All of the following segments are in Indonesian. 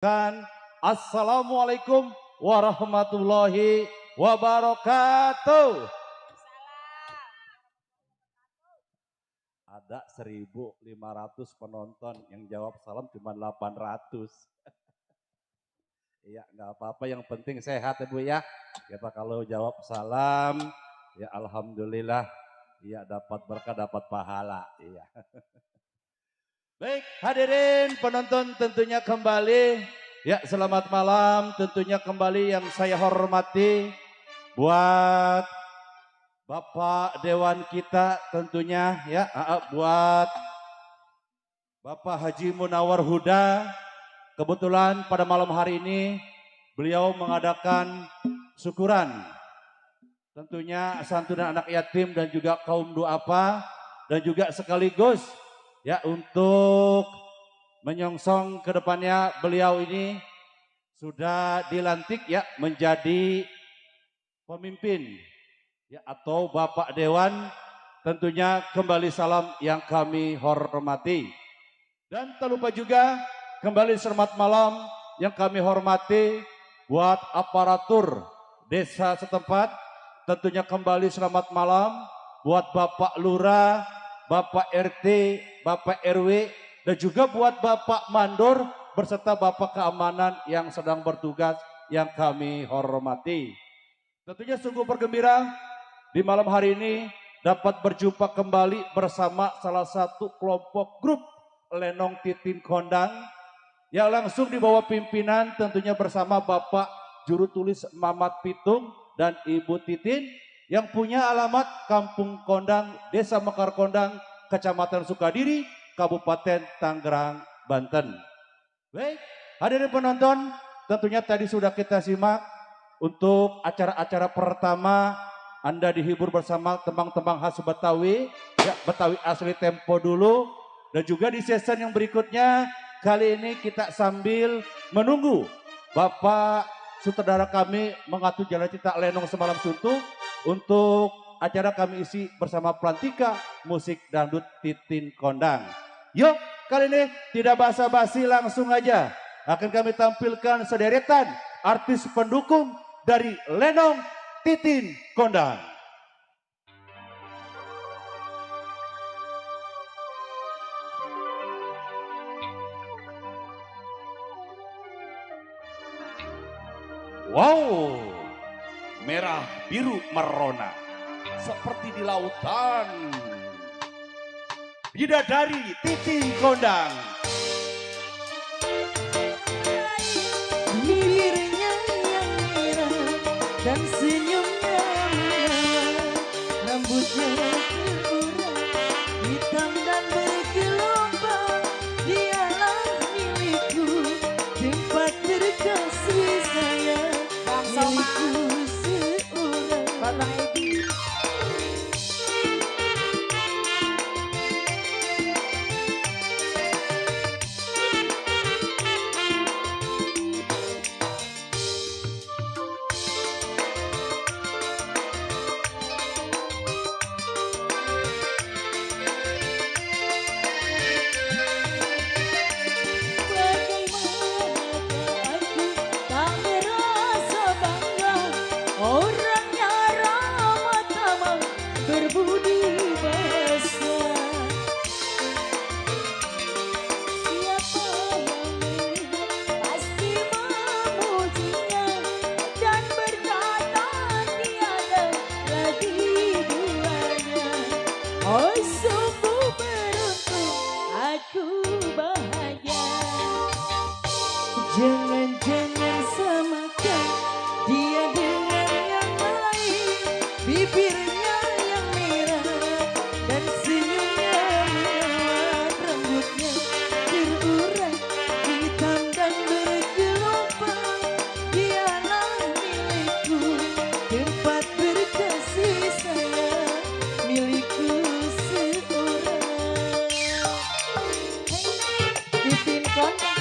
Kan, Assalamualaikum warahmatullahi wabarakatuh. Ada 1.500 penonton yang jawab salam cuma 800. Iya, nggak apa-apa, yang penting sehat ya Bu ya. Kita kalau jawab salam, ya alhamdulillah, ya dapat berkah, dapat pahala. Iya. Baik, hadirin penonton tentunya kembali. Ya, selamat malam. Tentunya kembali yang saya hormati buat Bapak Dewan kita tentunya ya, buat Bapak Haji Munawar Huda. Kebetulan pada malam hari ini beliau mengadakan syukuran. Tentunya santunan anak yatim dan juga kaum duafa, dan juga sekaligus ya untuk menyongsong ke depannya beliau ini sudah dilantik ya menjadi pemimpin ya atau Bapak Dewan. Tentunya kembali salam yang kami hormati. Dan tak lupa juga kembali selamat malam yang kami hormati buat aparatur desa setempat. Tentunya kembali selamat malam buat Bapak Lurah, Bapak RT, Bapak RW, dan juga buat Bapak Mandor berserta Bapak Keamanan yang sedang bertugas yang kami hormati. Tentunya sungguh bergembira di malam hari ini dapat berjumpa kembali bersama salah satu kelompok grup Lenong Titin Kondang yang langsung di bawah pimpinan tentunya bersama Bapak Juru Tulis Mamat Pitung dan Ibu Titin yang punya alamat Kampung Kondang, Desa Mekar Kondang, Kecamatan Sukadiri, Kabupaten Tangerang, Banten. Baik, hadirin penonton, tentunya tadi sudah kita simak untuk acara-acara pertama. Anda dihibur bersama tembang-tembang khas Betawi, ya Betawi asli tempo dulu. Dan juga di season yang berikutnya, kali ini kita sambil menunggu Bapak sutradara kami mengatur jalan cerita Lenong Semalam Suntuk untuk acara kami isi bersama pelantika musik dangdut Titin Kondang. Yuk, kali ini tidak basa-basi, langsung aja akan kami tampilkan sederetan artis pendukung dari Lenong Titin Kondang. Wow, merah biru merona seperti di lautan. Bidadari Titin Kondang. Bibirnya yang merah dan senyumnya merah, rambutnya terurai hitam dan bergelombang. Dialah milikku, tempat terkasih saya, milikku seorang. Babang Edi. Orangnya ramah tamah, berbudi besar. Siapa yang melihat pasti memujinya dan berkata tiada lagi duanya. Oh sungguh beruntung, aku bahagia. Jangan-jangan samakan dia dengan yang lain, bibirnya yang merah dan senyumnya menawan, rambutnya terurai hitam dan bergelombang. Dialah milikku, tempat berkasih saya, milikku seorang. Titin Kondang.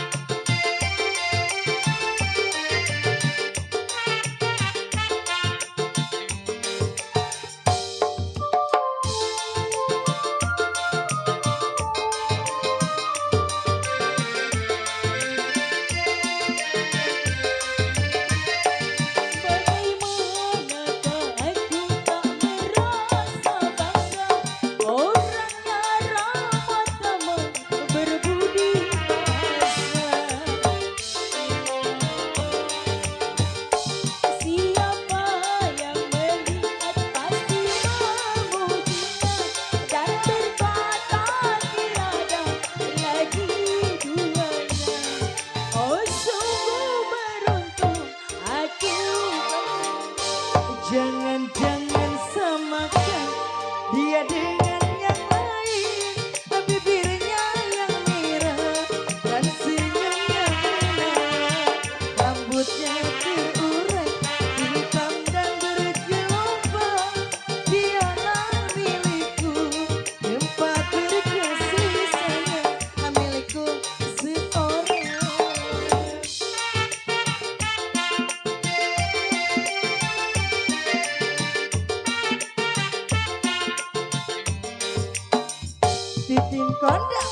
Kondang.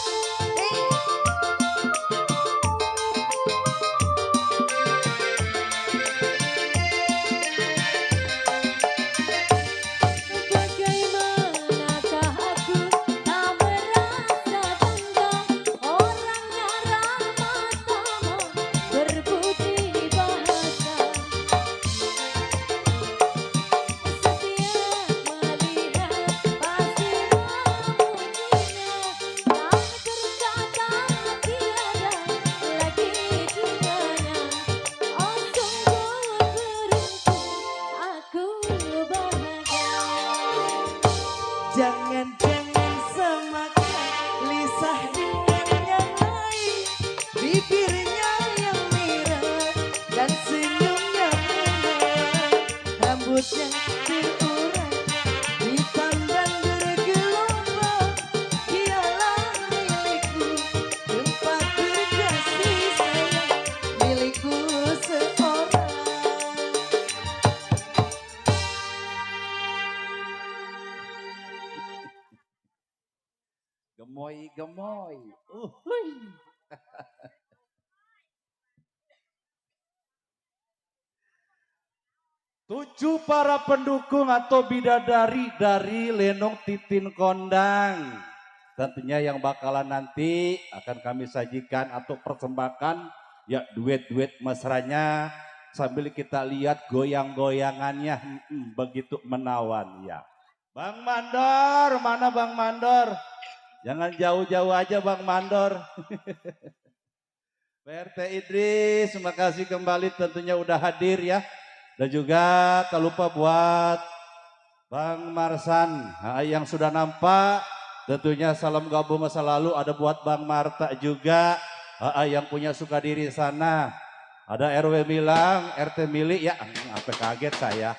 Bagaimanakah aku tak merasa bangga orangnya ramah tamah berbudi bahasa setiap melihat pasti memujinya tak berkata tiada lagi duanya oh sungguh beruntung aku bahagia. Jangan-jangan semakan lisah dengan yang lain, bibirnya yang merah dan senyumnya menawan, rambutnya terurai, hitam dan bergelombang, dialah milikku, tempat berkasih sayang, milikku seorang. Gemoy-gemoy. Tujuh para pendukung atau bidadari dari Lenong Titin Kondang. Tentunya yang bakalan nanti akan kami sajikan atau persembahkan ya duet-duet mesranya sambil kita lihat goyang-goyangannya begitu menawan ya. Bang Mandor, mana Bang Mandor? Jangan jauh-jauh aja Bang Mandor. PRT Idris, terima kasih kembali tentunya udah hadir ya. Dan juga tak lupa buat Bang Marsan yang sudah nampak. Tentunya salam gabung masa lalu ada buat Bang Marta juga yang punya Sukadiri sana. Ada RW Milang, RT Mili ya, apa kaget saya.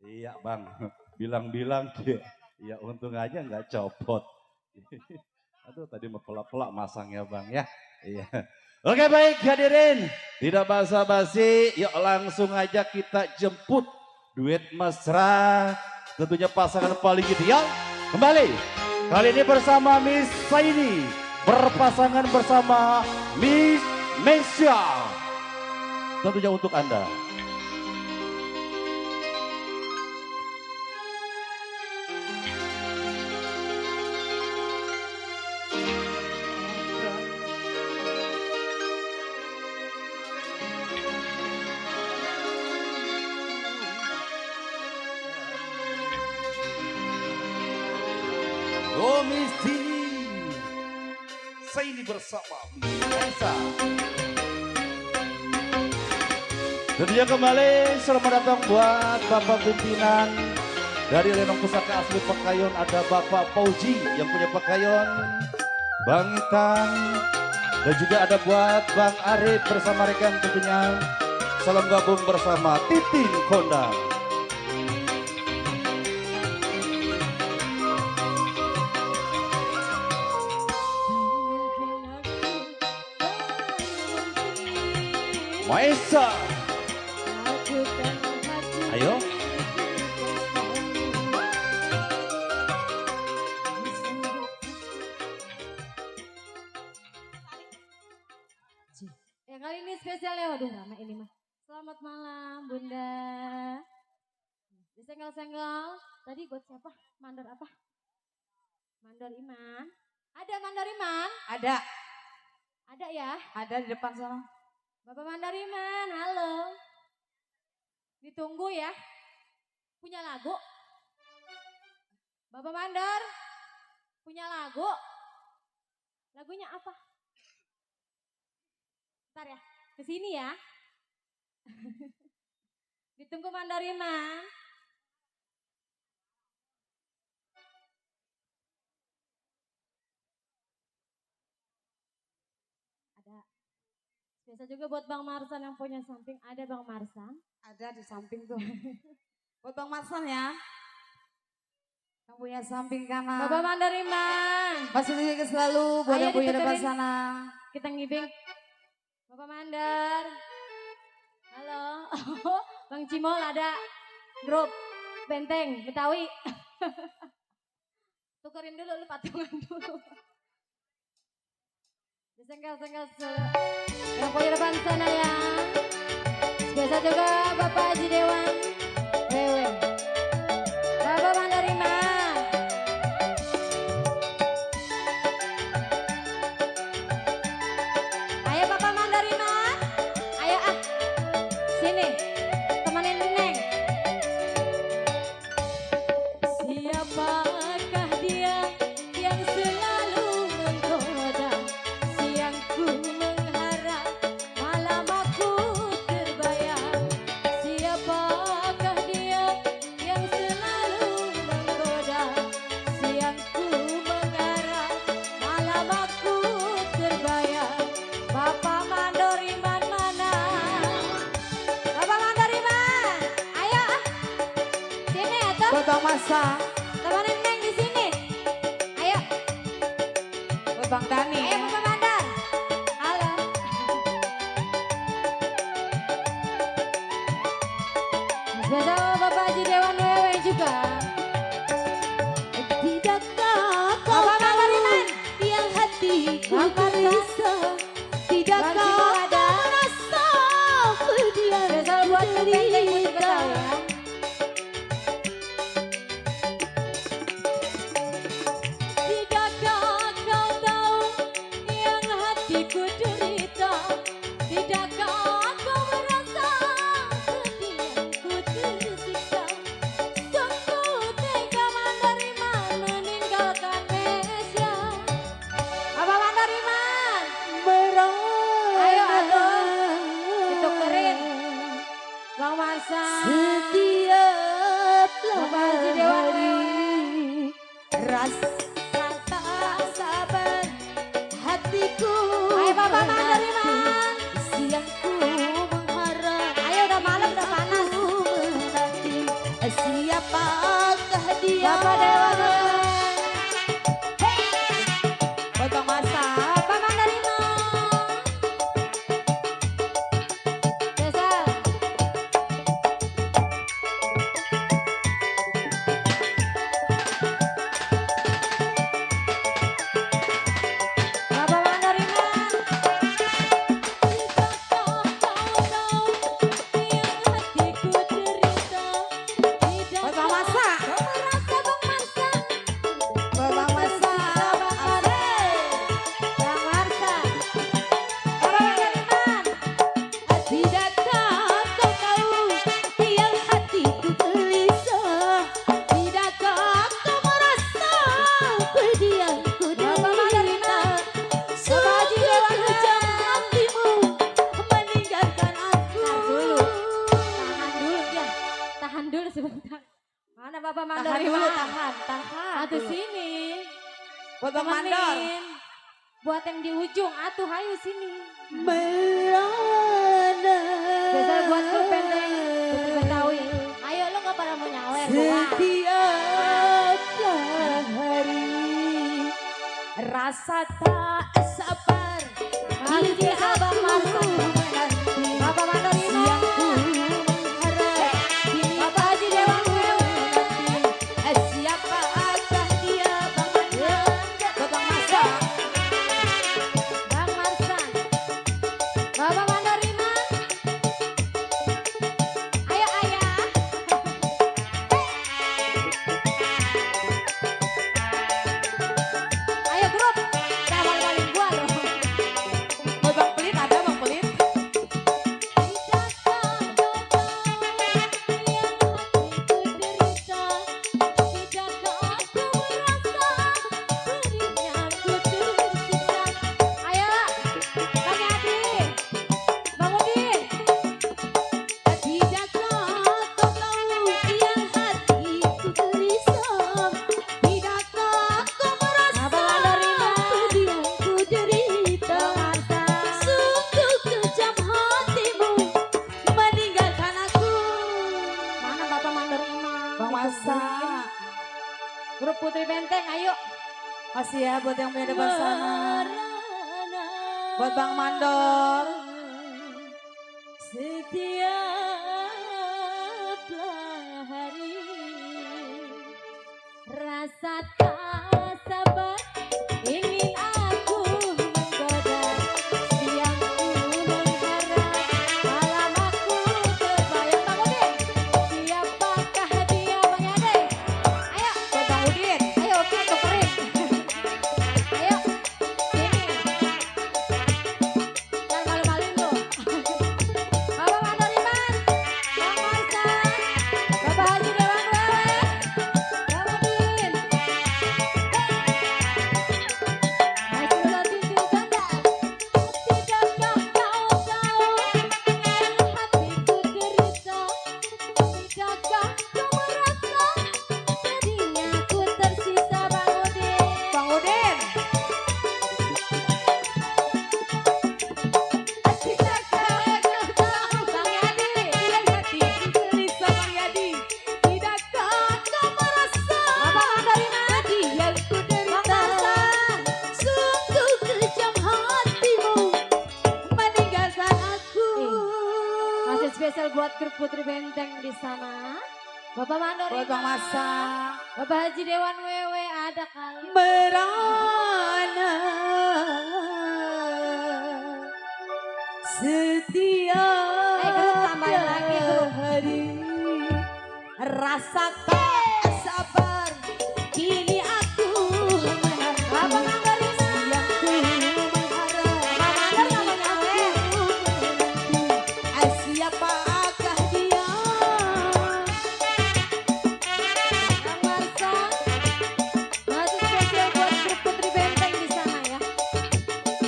Iya Bang, bilang-bilang ya untung aja nggak copot. Aduh tadi mau pelak-pelak masangnya Bang ya. Iya. Oke baik hadirin, tidak basa-basi, yuk langsung aja kita jemput duet mesra, tentunya pasangan paling ideal. Kembali, kali ini bersama Miss Saini, berpasangan bersama Miss Mesya. Tentunya untuk Anda. Komisi Saini bersama Bisa. Tentunya kembali selamat datang buat Bapak Pimpinan dari Lenong Pusaka Asli Pekayon. Ada Bapak Fauji yang punya Pekayon, Bang Itan, dan juga ada buat Bang Arif bersama rekan tentunya. Salam gabung bersama Titin Kondang. Maesa. Ayo. Ya kali ini spesial ya, waduh lama ini mah. Selamat malam Bunda. Disenggol-senggol. Tadi buat siapa? Mandor apa? Mandor Iman. Ada Mandor Iman? Ada. Ada ya? Ada di depan sana. Bapak Mandor Iman, halo. Ditunggu ya. Punya lagu? Bapak Mandor, punya lagu? Lagunya apa? Ntar ya, kesini ya. Ditunggu Mandor Iman. Ada. Biasa juga buat Bang Marsan yang punya samping. Ada Bang Marsan? Ada di samping tuh. Buat Bang Marsan ya. Yang punya samping kanan. Bapak Mandariman. Mas Sugeng selalu buat Ayo yang punya depan ditukerin. sana. Kita ngibing. Bapak Mandar. Halo. Bang Cimol ada grup Benteng Betawi. Tukerin dulu lu patungan dulu. Disengkel-sengkel yang punya depan sana ya. Biasa juga Bapak Haji Dewan. Wewe. Bapak Mandariman. Ayo Bapak Mandariman. Ayo ah. Sini. Temenin Neng. Siapakah dia yang selalu menggoda? Siang ku mengharap, malam aku terbayang. Siapakah dia yang selalu menggoda? Siang ku mengharap, malam aku terbayang. Bapak Mandariman mana? Bapak Mandariman, ayo ah. Sini atuh. Buat Bang Masa, Temenin Neng di sini. Ayo, buat Bang Dani. ayo Bapak Mandar. Halo. Biasa Bapak Haji Dewan Wewe juga. Tidakkah kau Bapak Mandariman. yang hatiku Bang Marta. gelisah? Tidakkah Bang Cimol ada. kau merasa berdiam Biasa buat Benteng Musik derita? Betawi ya. Tidakkah kau tahu yang hatiku derita? Tidakkah kau merasa sedihku tersiksa? Sungguh tega Mandariman meninggalkan Mesia. Bapak Mandariman, ayo atuh, ditukerin. Bang Marsan, Setiap Bapak Haji Dewan hari Wewe. rasa tak sabar hatiku Ayo Bapak menanti. Mandariman. Siang ku mengharap, Ayo udah malam udah panas. ku menanti. Siapakah dia? Bapak Dewan Wewe. Buat Bang Masa. Bapak Mandariman. Biasa. Bapak Mandariman. Tidakkah kau tahu yang hatiku derita? Tidakkah Buat Bang Masa. kau merasa Bang Marsa? Buat Bang Masa. Bang Marsa. Bapak Mandariman. Tidakkah kau tahu yang hatiku gelisah? Tidakkah kau merasa berdiamku Bapak Mandariman. Bapak Haji Dewan kejam hatimu meninggalkan aku. Tahan dulu dia. Tahan dulu sebentar. Mana Bapak Tahan Mandariman? dulu, tahan. Atuh sini. Buat Bang Mandor. Temenin. Buat yang di ujung, atuh hayu sini. Merana. Biasa buat grup Benteng Musik Betawi. Ayo lo nggak pada mau nyawer, Bapak. Setiap hari rasa tak sabar Haji Abang Marsa. menanti. Bapak Mandariman. Siang ku mengharap kini Bapak Haji Dewan Wewe. menanti. Siapakah dia Bang Mandor? Buat Bang Masa. Bang Marsan. Bapak Mandariman. Ayo ayah. Ayo grup. Jangan paling gua loh. Buat Bang Pelit ada Bang Pelit. Putri Benteng, ayo. Kasih ya buat yang punya depan sana. Buat Bang Mandor. Setiaplah hari rasa tak sabar ingin aku menggoda, siang ku mengharap, malam aku terbayang. Bang Udin, siapakah dia? Bang Yade, ayo. Buat Bang Udin. Ayo, oke, tukerin. Ayo, sini. Jangan malu-maluin lu. Bapak Mandor Iman, Bang Marsa, Bapak Haji Dewan Wewe, Bang Udin. Masih satu ganda. Tidakkah kau tahu hatiku derita? Tidakkah kau merasa sedihnya ku tersisa? Bang Udin. Bang Udin. Tidakkah kau tahu? Bang Yadi. Hatiku gelisah Bang Yadi. Tidakkah kau merasa Bapak Mandor Iman yang ku derita? Sungguh kejam hatimu meninggalkan aku. Masih spesial buat grup Putri Benteng di sana. Bapak Mandor Buat Bang Iman, Masa. Bapak Haji Dewan Wewe ada kali. Merana setiap grup tambahin lagi, grup. hari rasa tak sabar kini aku menanti Bapak Mandor Iman. yang ku mengharap Bapak Mandor namanya apa? siapakah dia Bang Marsa, masih spesial buat grup Putri Benteng di sana ya.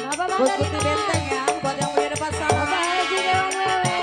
Bapak buat Mandor Putri Iman, Benteng ya buat yang punya depan sana. Bapak Haji Dewan Wewe.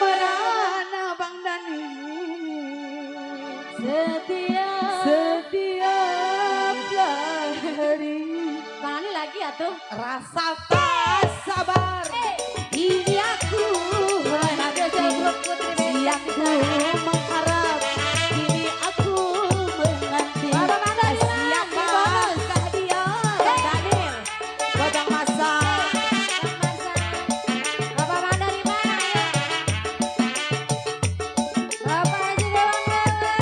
Merana Bang Dani setiaplah hari Bang Ani lagi ya tuh. rasa tak sabar ini aku menanti siang ku mengharap ini aku menanti Bapak Mandor Iman, siapakah dia Bang Daniel buat Bang Masa. Bapak Mandor Iman, ayo. Bapak Haji Dewan Wewe.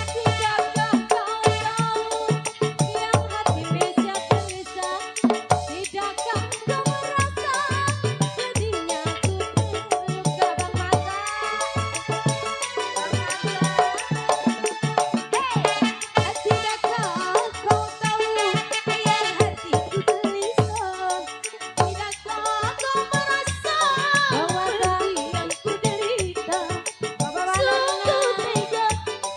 Tidakkah kau tahu yang hati bisa gelisah? Tidakkah kau merasa sedihnya ku terluka? Bang Masa, Bang Masa. Tidakkah kau tahu yang hatiku gelisah? Tidakkah kau merasa seperti yang ku derita? Bapak Mandor Sungguh Iman. tega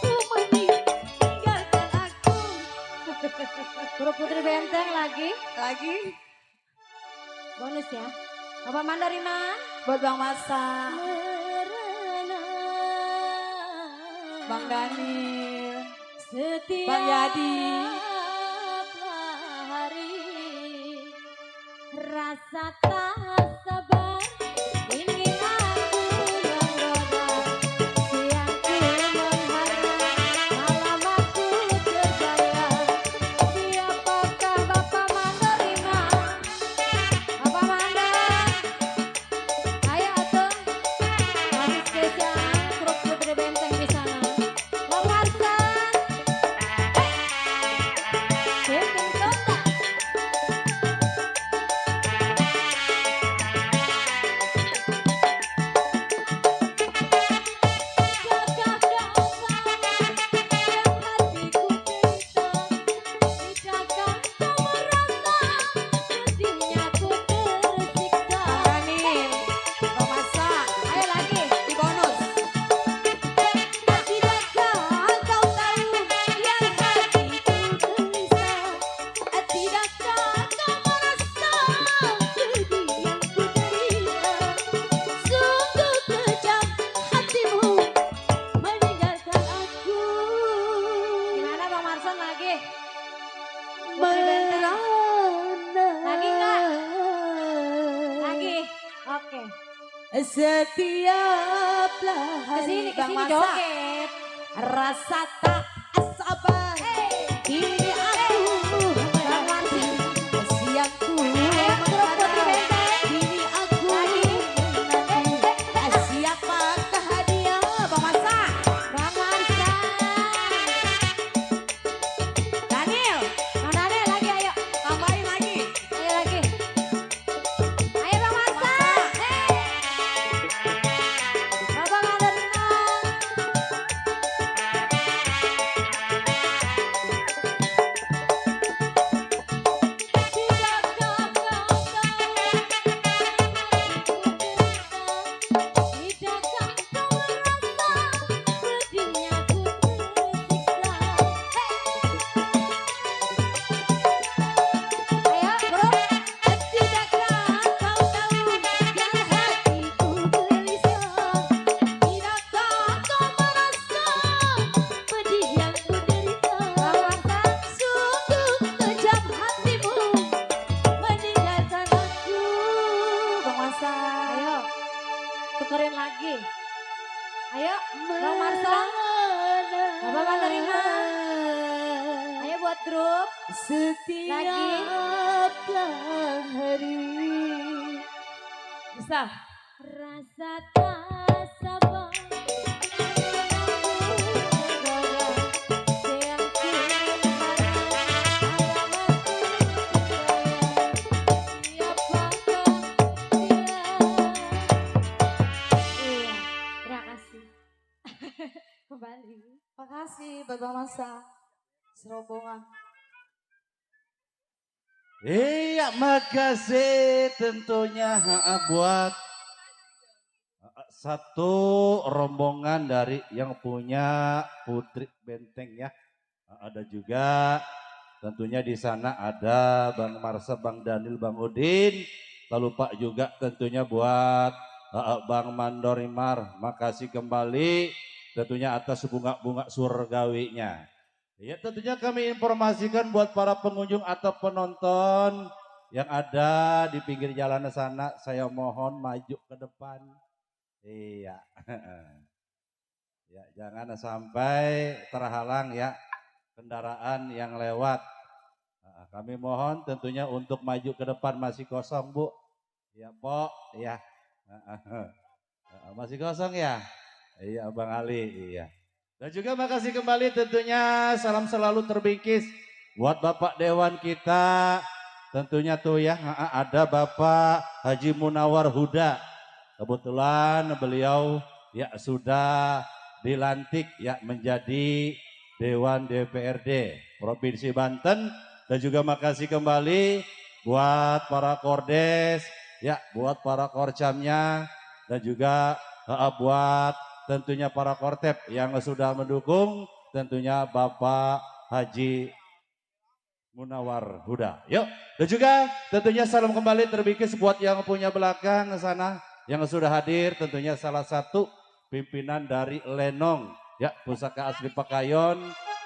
ku meninggalkan aku. Grup Putri Benteng lagi. Lagi Bonus ya. Bapak Mandor Iman. buat Bang Masa, Merana Bang Daniel, setiap Bang Yadi. hari rasa tak sabar ingin aku menggoda, siang ku mengharap, malam aku terbayang. Siapakah Bapak Mandor Iman? Bapak Mandor, ayo atuh. Masih spesial grup Putri Benteng di sana. Bang Marsan, Pimpin Sonda. Tidakkah kau merasa pedih yang ku derita? Sungguh kejam hatimu meninggalkan aku. Gimana Bang Marson lagi? Merana. Lagi nggak? Lagi. Oke. Setiaplah hari Kesini Bang Masa. joget. Rasa tak sabar. Kini aku menanti siangku. Kini aku menanti siapakah dia Bang Masa. Bang Marson. Daniel. Bang Daniel lagi ayo. Tambahin lagi. Ayo lagi. Ayo Bang Marson. Bapak Maderina. Tidakkah kau tahu tidakkah kau merasa pedihnya ku tersiksa. Ayo bro. Tidakkah kau tahu yang hatiku gelisah? Tidakkah kau merasa pedih yang ku derita? Bang Marson. Sungguh kejam hatimu meninggalkan aku. Bang Masa. Ayo. Tukerin lagi. Ayo. Bang Marson. Bapak Maderina. Ayo buat grup. Setiaplah hari Bisa. rasa tak sabar. Iya. Terima kasih. Kembali. Makasih Bapak Masa serombongan. Iya, makasih tentunya buat satu rombongan dari yang punya Putri Benteng ya. Ada juga tentunya di sana ada Bang Marsa, Bang Daniel, Bang Udin. Tak lupa juga tentunya buat Bang Mandorimar. Makasih kembali tentunya atas bunga-bunga surgawinya. Ya tentunya kami informasikan buat para pengunjung atau penonton yang ada di pinggir jalan sana, saya mohon maju ke depan. Iya. Ya, jangan sampai terhalang ya kendaraan yang lewat. Kami mohon tentunya untuk maju ke depan, masih kosong Bu. Ya Pok, ya. Masih kosong ya? Iya Bang Ali, iya. Dan juga makasih kembali tentunya salam selalu terbingkis buat Bapak Dewan kita. Tentunya tuh ya ada Bapak Haji Munawar Huda. Kebetulan beliau ya sudah dilantik ya menjadi Dewan DPRD Provinsi Banten. Dan juga makasih kembali buat para kordes, ya buat para korcamnya. Dan juga buat tentunya para kortep yang sudah mendukung, tentunya Bapak Haji Munawar Huda. Yuk, dan juga tentunya salam kembali terbingkis buat yang punya belakang sana, yang sudah hadir, tentunya salah satu pimpinan dari Lenong, ya Pusaka Asli Pakayon.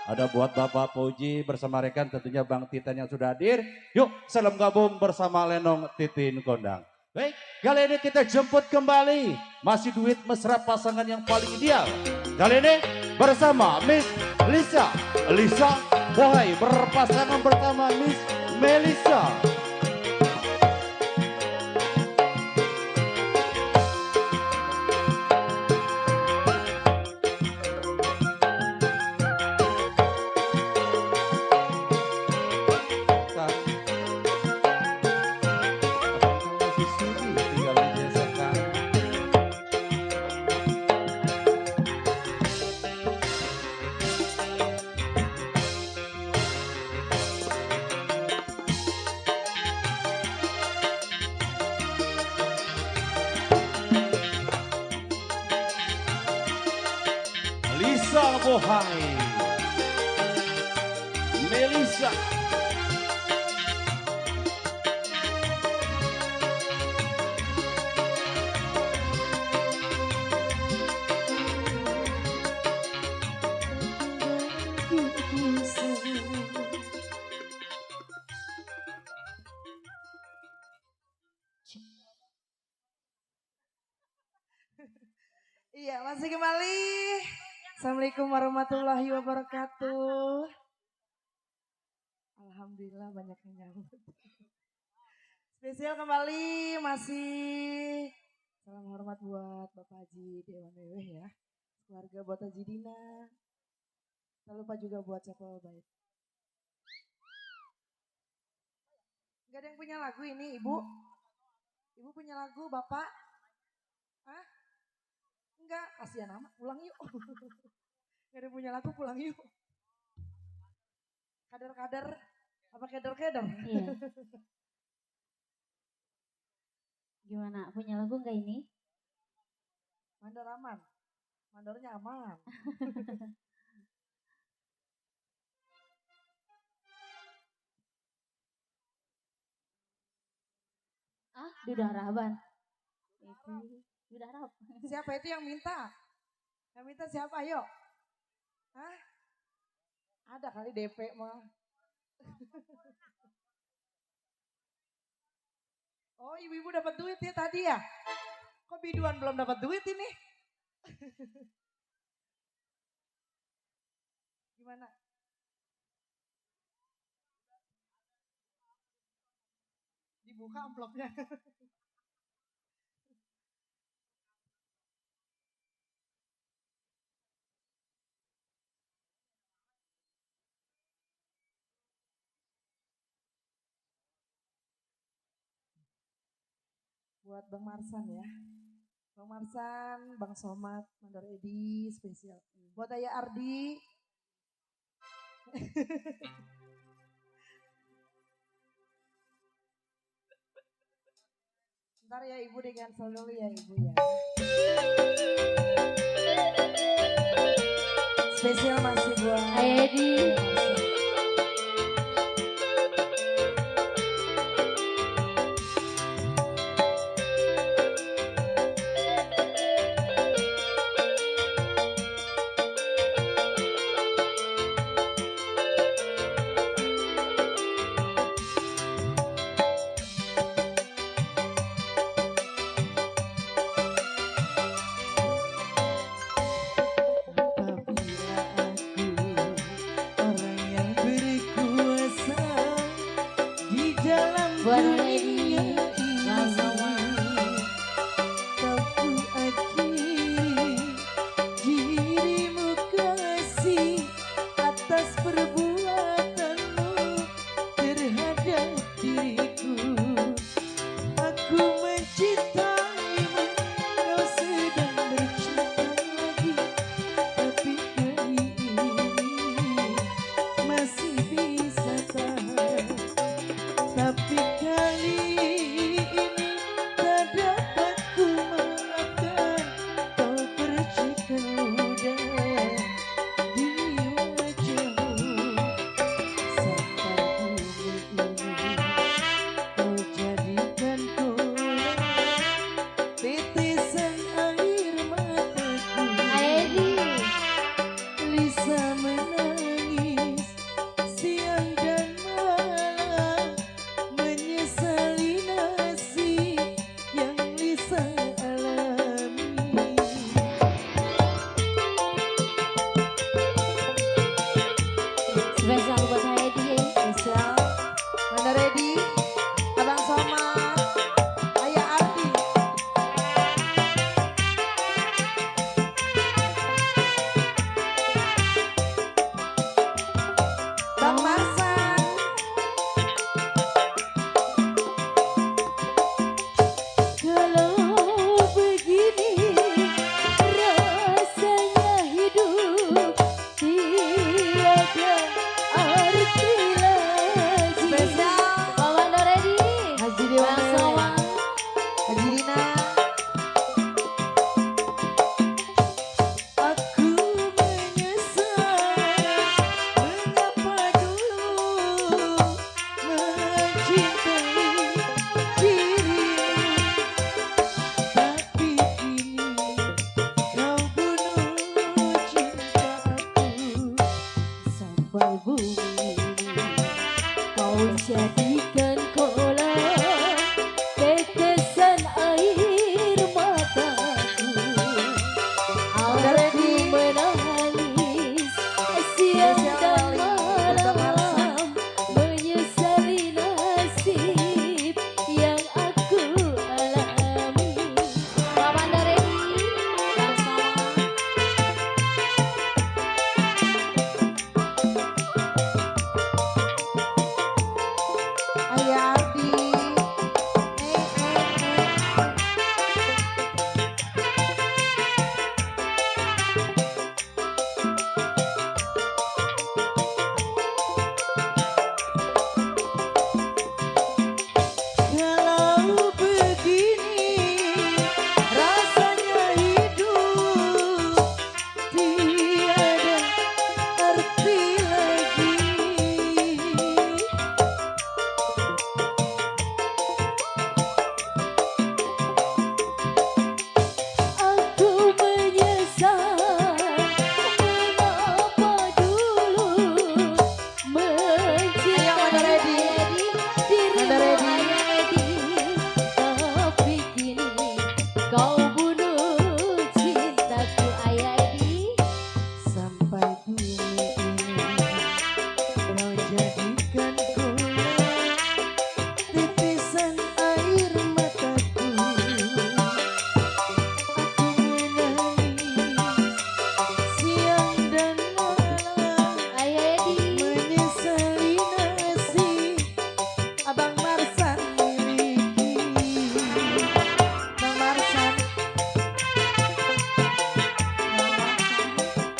Ada buat Bapak Puji bersama rekan, tentunya Bang Titan yang sudah hadir. Yuk, salam gabung bersama Lenong Titin Kondang. Baik, kali ini kita jemput kembali masih duet mesra pasangan yang paling ideal. Kali ini bersama Miss Lisa Bohai berpasangan bersama Miss Melisa. Lisa Bohai, Melisa, Iya, masih kembali. Assalamualaikum warahmatullahi wabarakatuh. Alhamdulillah banyak yang nyambut. Spesial kembali masih salam hormat buat Bapak Haji Dewan Wewe ya. Keluarga buat Haji Dina. Tak lupa juga buat Cepol Baik. Gak ada yang punya lagu ini, Ibu? Ibu punya lagu, Bapak? Hah? Enggak, kasihan amat, pulang yuk. Gak ada yang punya lagu, pulang yuk. Kader-kader, apa keder-keder? Iya. Gimana, punya lagu nggak ini? Mandor aman, mandornya aman. Dudah Raban. Itu, Dudah Rab. Siapa itu yang minta? Yang minta siapa, ayo? Hah? Ada kali DP mah. Oh, ibu-ibu dapat duit ya tadi ya? Kok biduan belum dapat duit ini? Gimana? Dibuka amplopnya. Buat Bang Marsan ya. Bang Marsan, Bang Somad, Mandor Edi spesial. Buat Ayah Ardi. Ntar ya ibu di cancel dulu ya ibu ya. Spesial masih buat Ayah Edi. Buat Edi. Bang Somad. Kau ku akhiri dirimu kasih atas perbuatanmu terhadap diriku. Aku mencintaimu, kau sedang bercinta lagi, tapi kali ini masih bisa tahan. Tapi kali ini tak dapat ku maafkan. Kau percikan ludah di wajahmu. Sampai bumi ini kau jadikan kolam tetesan air mataku. Ayah Edi. Lisa menangis siang dan malam, menyesali Abang Marsan miliki. Bang Marsan.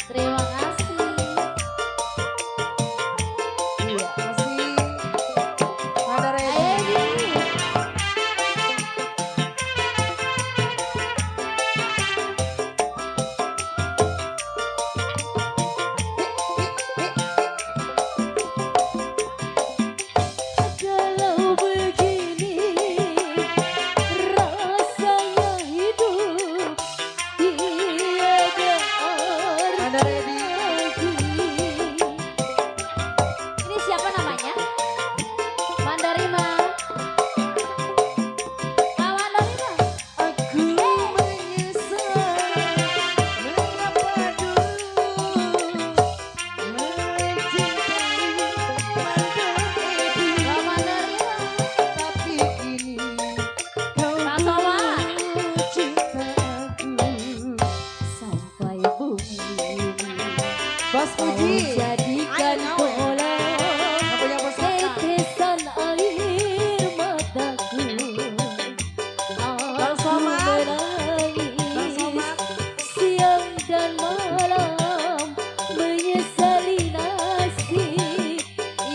Terima kasih. Iya, masih ada Ayo ready. Edi. Kalau begini rasanya hidup tiada Ada ready. arti. Ini siapa namanya? Mandarima. Pak Mandarima. Aku menyesal mengapa dulu mencintai Pak Mandarima. tapi kini kau Pak Soma. cinta aku. Sampai bumi ini Bos kau Puji, jadikan Ayo, bola nggak punya pusaka. tetesan air mataku. Bang Aku Somad. Bang menangis Somad, siang dan malam menyesali nasib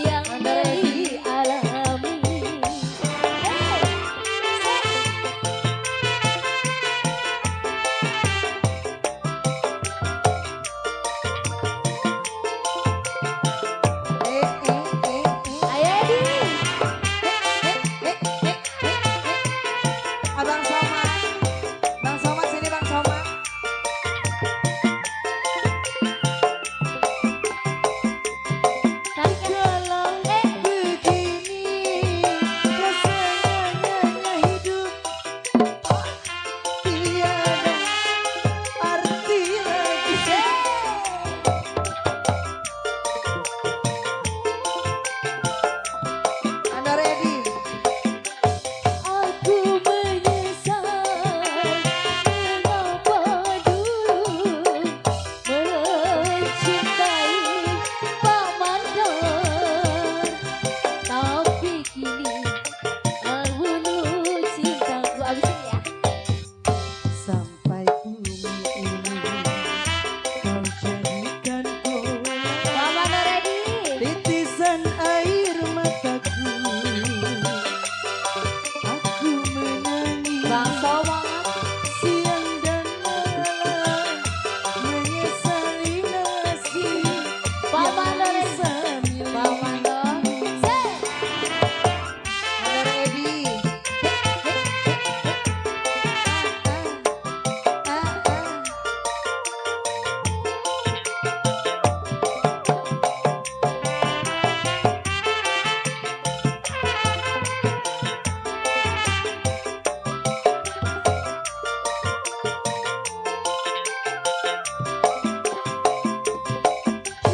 yang Anda ready? dialami. Ayo Edi. Abang Somad, Bang Somad sini Bang Somad. Tarik ya. Begini rasanya hidup tiada arti lagi. Anda ready? Aku menyesal mengapa dulu mencintai Pak Mandor, tapi kini membunuh cintaku. Abis ini ya. Sampai bumi ini kau jadikan bola Pak Mandor ready. titisan air mataku. Aku menangis Bang Somad. siang dan malam menyesali nasib Pak yang Mandor ready. bisa miliki. Pak Mandor. Set. Anda ready? Ah, ah, ah.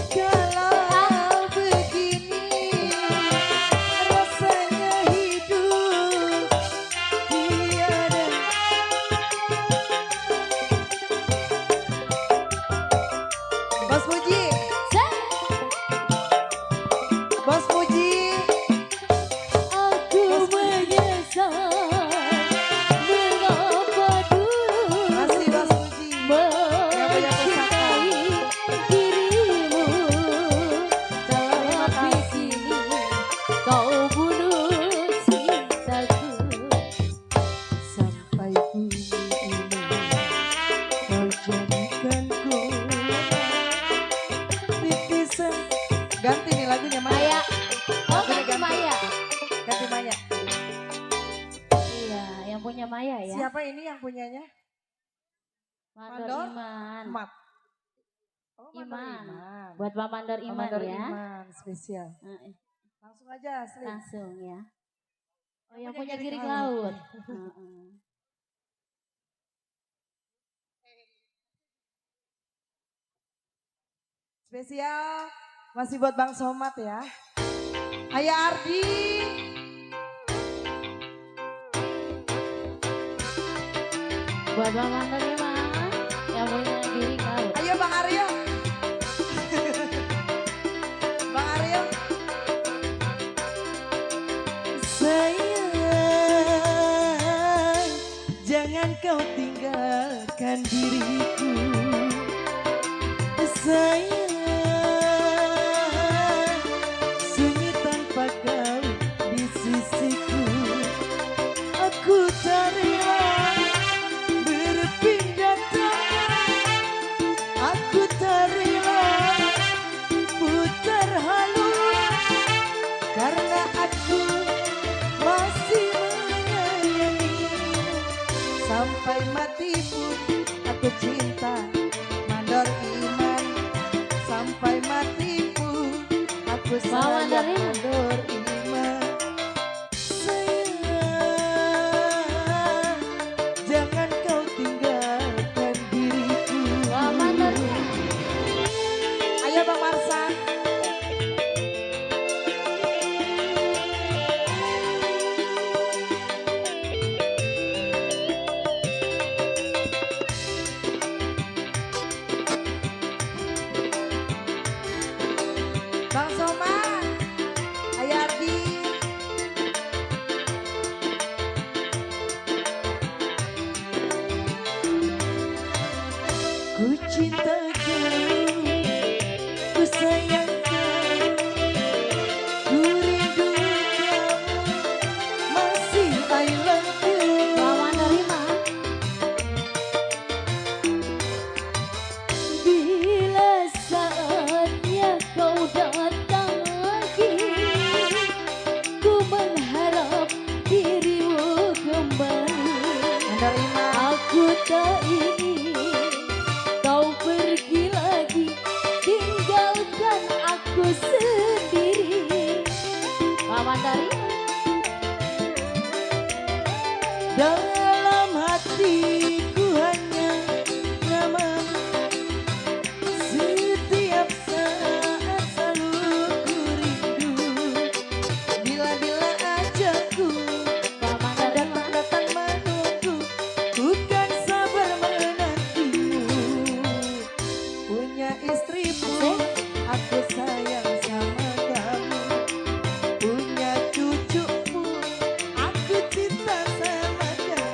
Kalau begini rasanya hidup tiada. Bos Puji, Set. Bos Puji, Aku menyesal mengapa dulu masih Bos Puji. mencintai dirimu, tapi kini kau bunuh cintaku. Sampai bumi ini kau jadikan titisan. Ganti nih lagunya Maya. Maya, oh ganti Maya. Ganti Maya. Iya, yang punya Maya ya. Siapa ini yang punyanya? Mandor Mandor? Iman. Mat. Oh, Mandor Iman. Iman. Buat Pak Mandor Iman Mandor ya. Iman spesial. Langsung aja, Slim. Langsung ya. Oh yang punya punya Giring giring Laut. laut. Heeh. Spesial masih buat Bang Somad ya. Ayah Ardi. Buat Bang Mandor Iman yang punya giring laut. Ayo Bang Aryo. Bang Aryo. Sayang, jangan kau tinggalkan diriku. Sayang, sunyi tanpa kau di sisiku. Aku tak rela berpindah tangan. Aku tak rela putar halus, karena aku masih menyayangimu. Sampai mati pun aku cinta, mandor iman. Sampai mati pun aku Mama sayang, dari- mandor iman. Sayang, jangan kau tinggalkan diriku. Mama dari- Ayo Bang Marsan. Bang Soma, Ayardi. Ku cinta kau, ku sayang kau, ku rindu kau, masih I love you. Mama nerima. Bila saatnya kau datang lagi, ku mengharap dirimu kembali. Menerima. Aku tak ingin kau pergi lagi, tinggalkan aku sendiri. Mama dari Dalam hatiku hanya namamu, setiap saat selalu ku rindu. Bila-bila aja ku Mama dari datang menunggu, ku kan sabar menantimu. Punya istri pun aku sayang sama kamu. Punya cucu pun aku cinta sama kamu.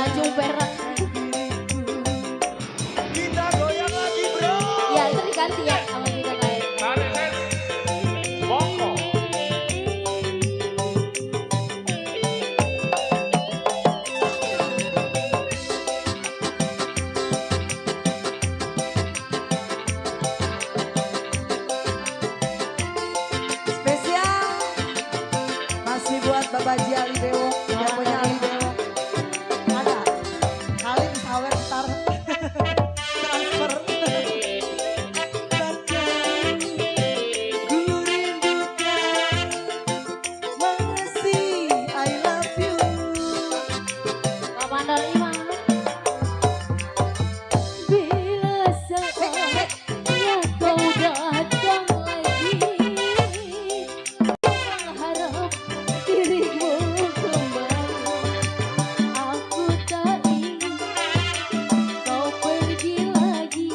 Tanjung Perak. Kita goyang lagi bro. Ya itu diganti ya sama juga lain. Tarik Bongko. Spesial masih buat Bapak Ji Ali Dewo, yang punya Ali Dewo. Ada Halim Sawer ntar transfer. Ku rindukan masih I love you. Komandan Iman. Bila saatnya kau datang lagi, mengharap dirimu kembali. Aku tak ingin kau pergi lagi,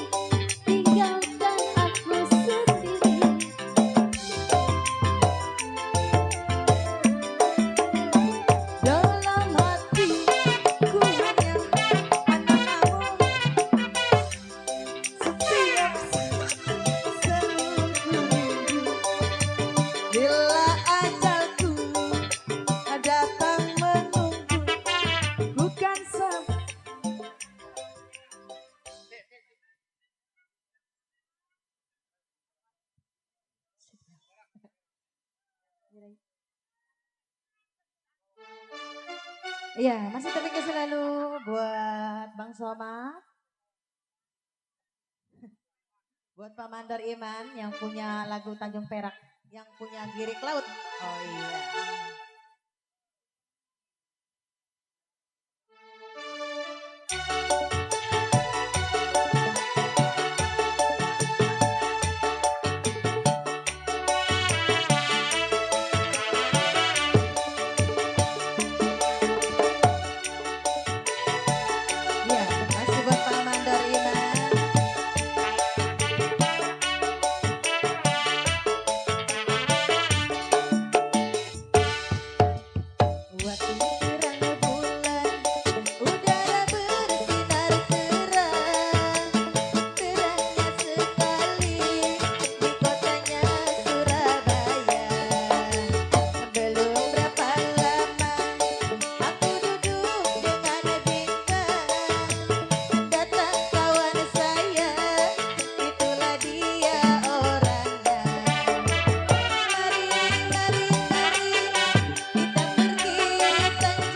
tinggalkan aku sendiri. Dalam hatiku hanya ada kamu. Setiap selalu ku rindu. Bila ajalku datang menunggu, bukan Iya, masih tapi selalu buat Bang Somad, buat Pak Mandor Iman yang punya lagu Tanjung Perak, yang punya Girik Laut. Oh iya. Iya, masih buat Pak Mandor Iman. Waktu terang bulan, udara bersinar cerah, terangnya sekali di kotanya Surabaya. Belum berapa lama aku duduk dengan bimbang, datang kawan saya, itulah dia orangnya. Mari, mari, mari, kita pergi Tanjung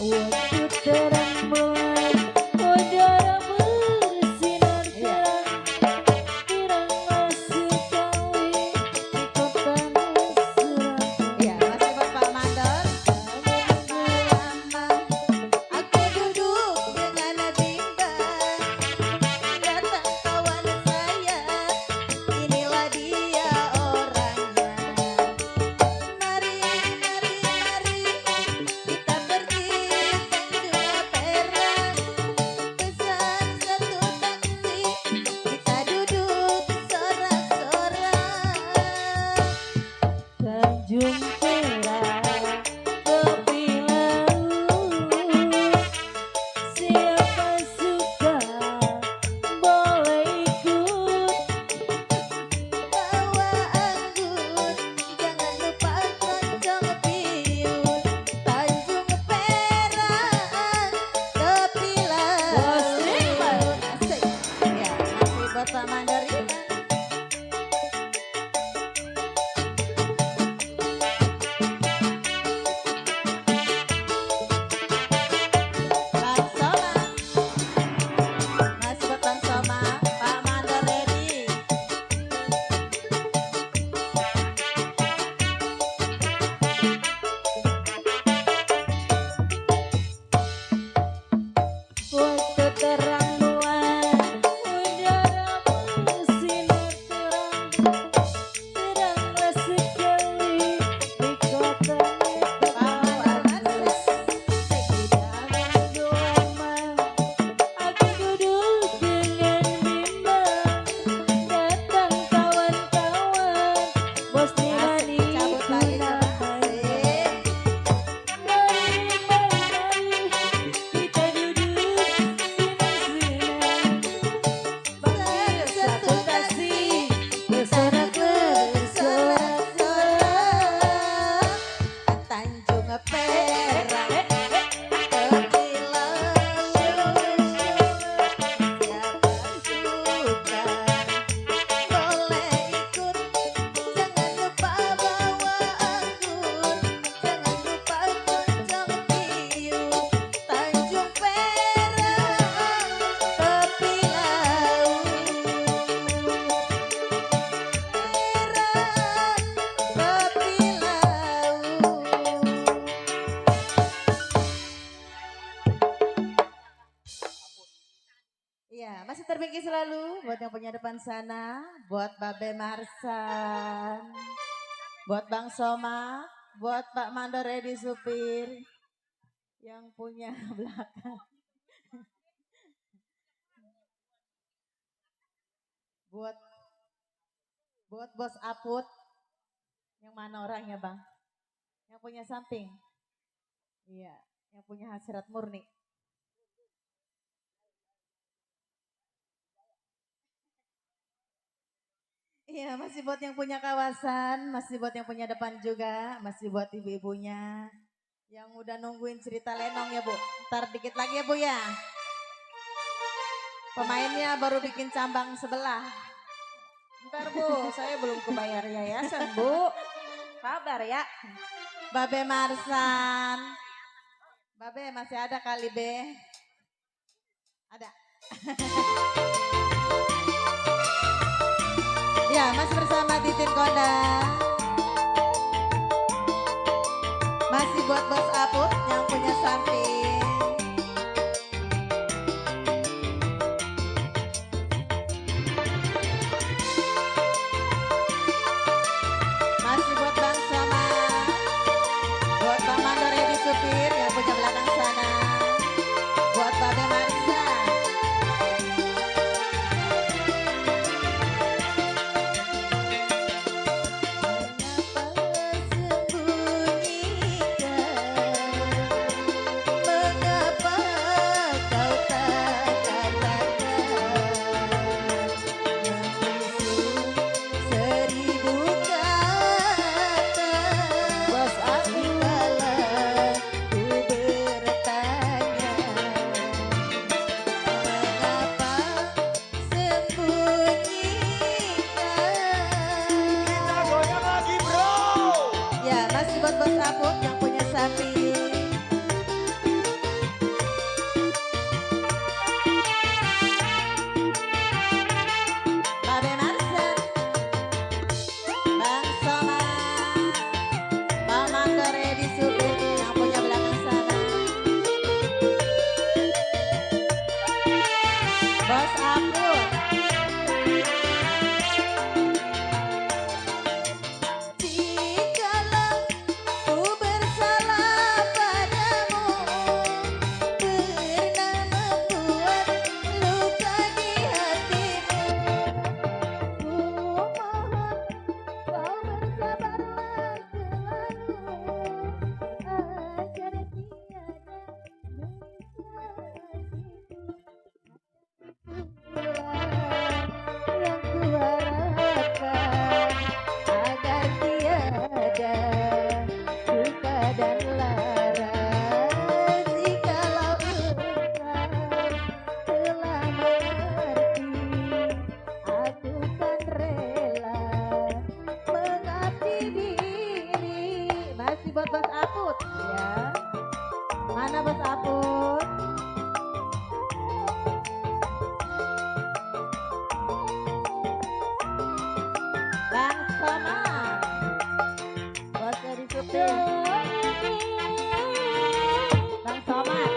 Waktu terang bulan, udara bersinar terang, teranglah sekali di kota Surabaya. Iya, masih buat Pak Mandor. Lama aku duduk dengan bimbang, datang kawan saya, inilah dia orangnya. Mari, mari, mari, kita pergi Tanjung Perak, pesan satu taksi, kita duduk sorak-sorak. Tanjung Perak, tepi laut, siapa suka boleh ikut. Bawa anggur, jangan lupa kencang piun. Tanjung Perak, tepi laut. Asik. Ya, masih buat Pak Mandor ini. Bang Soma, masih buat Bang Soma, Pak Mandor ready. Waktu terang bulan, udara bersinar terang, teranglah sekali di kota Bagus. Tidak lama aku duduk dengan bimbang, datang kawan-kawan, bos Nirani Cabut lagi Kunamaya. coba. Mari, mari, mari, kita duduk senang-senang. Bayar satu taksi, bersorak bersorak-sorak. Tanjung Perak, tepi laut, siapa suka boleh ikut. Jangan lupa bawa anggur, jangan lupa kencang piun. Tanjung Perak, tepi laut. Perak, tepi laut. Iya, masih terpikir selalu buat yang punya depan sana, buat Babe Marsan, buat Bang Soma, buat Pak Mandor Edi supir, yang punya belakang. Buat Bos Aput, yang mana orangnya Bang? Yang punya samping. Iya, yang punya hasrat murni. Iya, masih buat yang punya kawasan, masih buat yang punya depan juga, masih buat ibu-ibunya yang udah nungguin cerita lenong ya Bu. Ntar dikit lagi ya Bu ya. Pemainnya baru bikin cambang sebelah. Ntar Bu, saya belum kebayar yayasan Bu. Sabar ya. Babe Marsan. Babe masih ada kali Be. Ada. Ya, masih bersama Titin Kondang. Masih buat Bos Aput yang punya samping. Masih buat Bang Soma. Buat Bang Mandor Edi supir yang punya belakang sana. Buat Babe Marsa. Mengapa kau tak katakan, membusuk seribu kata. Bos aku kala ku bertanya, mengapa sembunyikan. Kita goyang lagi bro. Ya, masih buat Bos Aput yang punya sapi. buat Bos Aput ya. Mana Bos Aput? Bang Somad. Bos dari Supi. Bang Somad.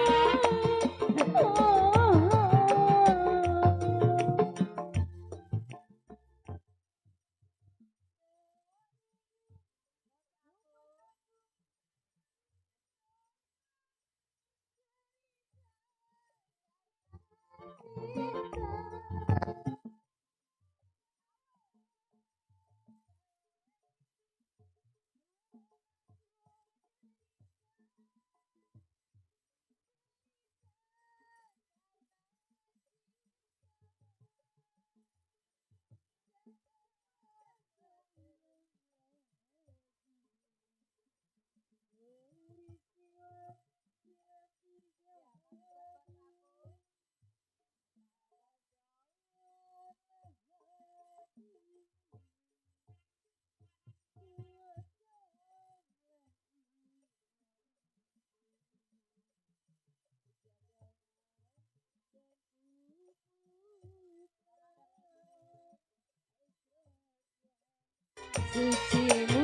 Sucimu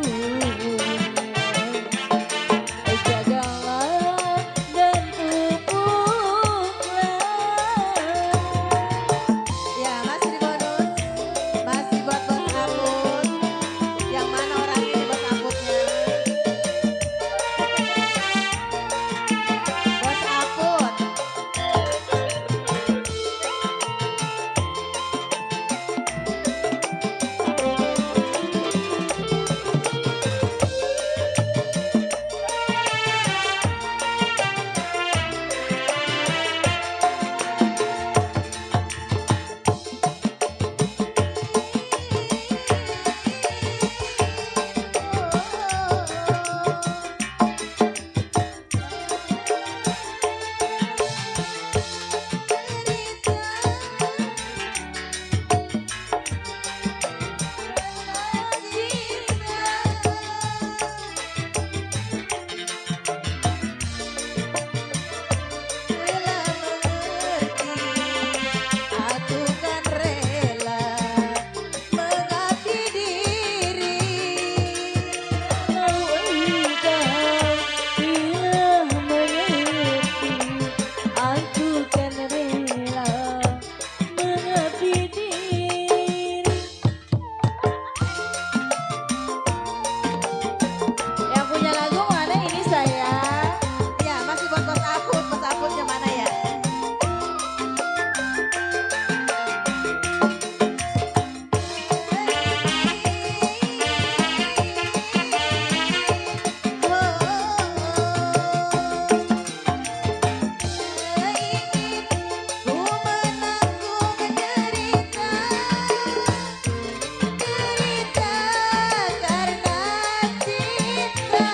jagalah dan pupuklah. Ya masih di bonus, masih buat Bos Aput. Yang mana orang ini Bos Aputnya? Bos Aput. Yang punya lagu mana ini saya? Ya masih buat Bos Aput. Bos Aputnya mana ya? Ku menanggung cerita karena cinta.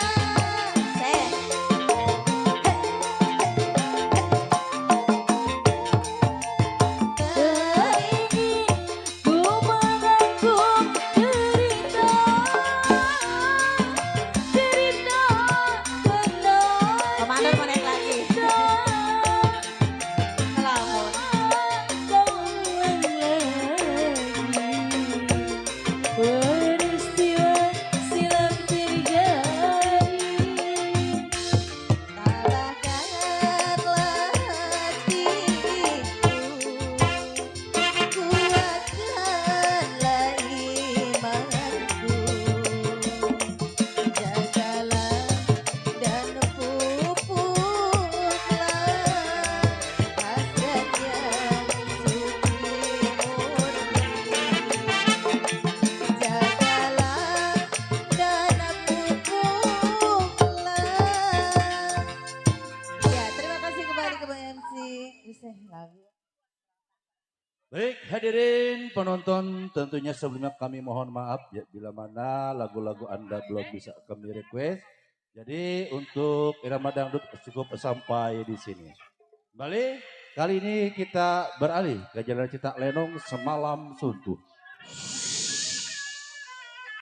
Ku menanggung cerita Komander mau naik lagi. Ngelamun. Peristiwa silam terjadi. Tabahkanlah hatiku, kuatkanlah imanku, jagalah dan pupuklah hasratnya suci murni. Jagalah dan pupuklah. Ya, terima kasih kembali ke Bang MC. Bisa lagu. Baik hadirin penonton, tentunya sebelumnya kami mohon maaf ya bila mana lagu-lagu Anda belum bisa kami request. Jadi untuk irama dangdut cukup sampai di sini. Kembali kali ini kita beralih ke jalan Cita Lenong Semalam Suntuh.